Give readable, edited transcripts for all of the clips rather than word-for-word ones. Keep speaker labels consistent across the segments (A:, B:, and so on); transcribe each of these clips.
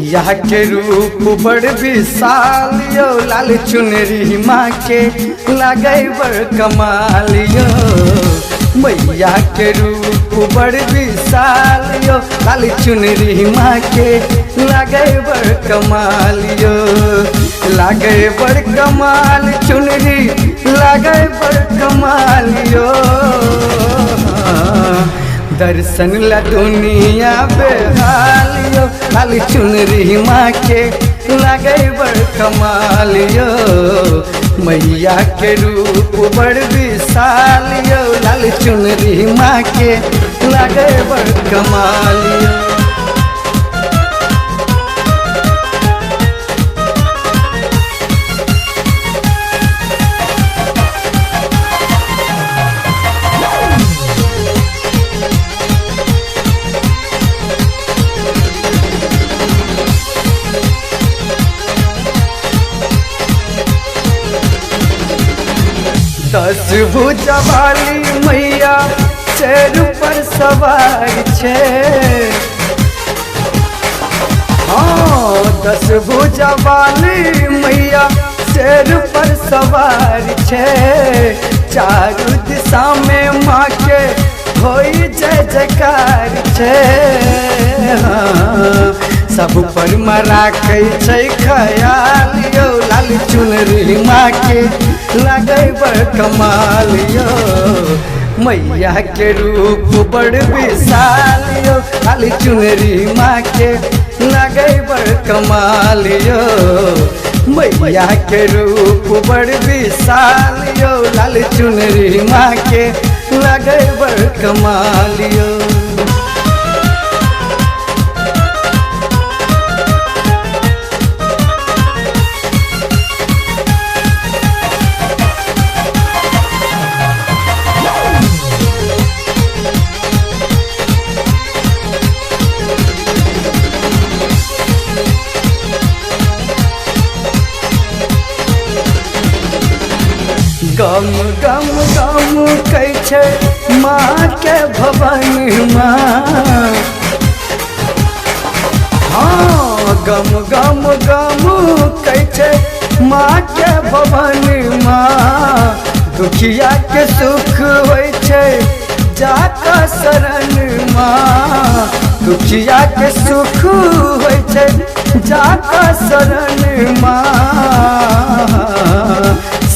A: मैया के रूप बड़ विशाल यो, लाल चुनरी माँ के लगे बड़ कमाल यो। मैया के रूप बड़ विशाल यो, लाल चुनरी माँ के लगे बड़ कमाल यो। लगे बड़ कमाल चुनरी लगे बड़ कमाल यो। दर्शन ला दुनिया बेहाल यो, लाल चुनरी माँ के लगे बड़ कमाल यो। मैया के रूप बड़ विशाल यो, लाल चुनरी माँ के लगे बड़ कमाल यो। दस भुजा वाली मैया शेर पर सवार छे। हाँ, दस भुजा वाली मैया शेर पर सवार छे। चारों दिशा में माँ के होई जय जयकार छे। हाँ, सब पर राखै छै ख्याल यो, लाल चुनरी माँ के लगे बड़ कमाल यो। मैया के रूप बड़ विशाल यो, लाल चुनरी माँ के लगे बड़ कमाल यो। मैया के रूप बड़ विशाल यो, लाल चुनरी माँ के लगे बड़ कमाल यो। गम गम गम कहै छै माँ के भवन माँ। हाँ, गम गम गम कहै छै माँ के भवन माँ। दुखिया के सुख होइ छै जाका शरण माँ। दुखिया के सुख होइ छै जाका शरण माँ।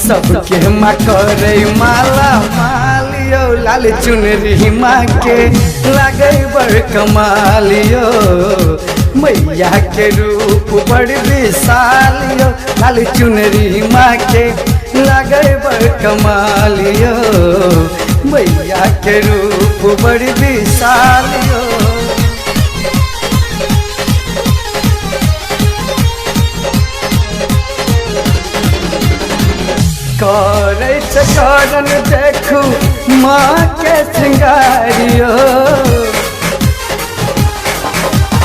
A: सबके माँ करे माला माल यो, लाल चुनरी माँ के लगे बड़ कमाल यो। मैया के रूप बड़ विशाल यो, लाल चुनरी माँ के लगे बड़ कमाल यो। मैया के रूप बड़ विशाल यो। करे चरण देखू माँ के श्रृंगारियो।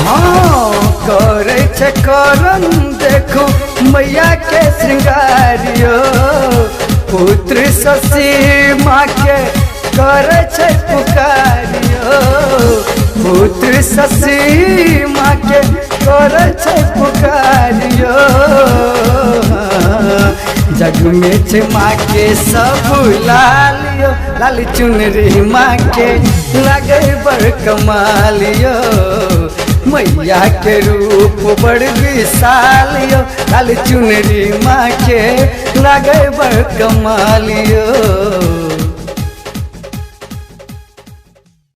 A: हाँ, करे चरण देखू मैया के श्रृंगारियो। पुत्र शशि माँ के करे छै पुकारियो। पुत्र शशि माँ के करे छै पुकारियो। जग में छे माँ के सब लाल यो, लाल चुनरी माँ के लगे बड़ कमाल यो। मैया के रूप बड़ विशाल यो, लाल चुनरी माँ के लगे बड़ कमाल यो।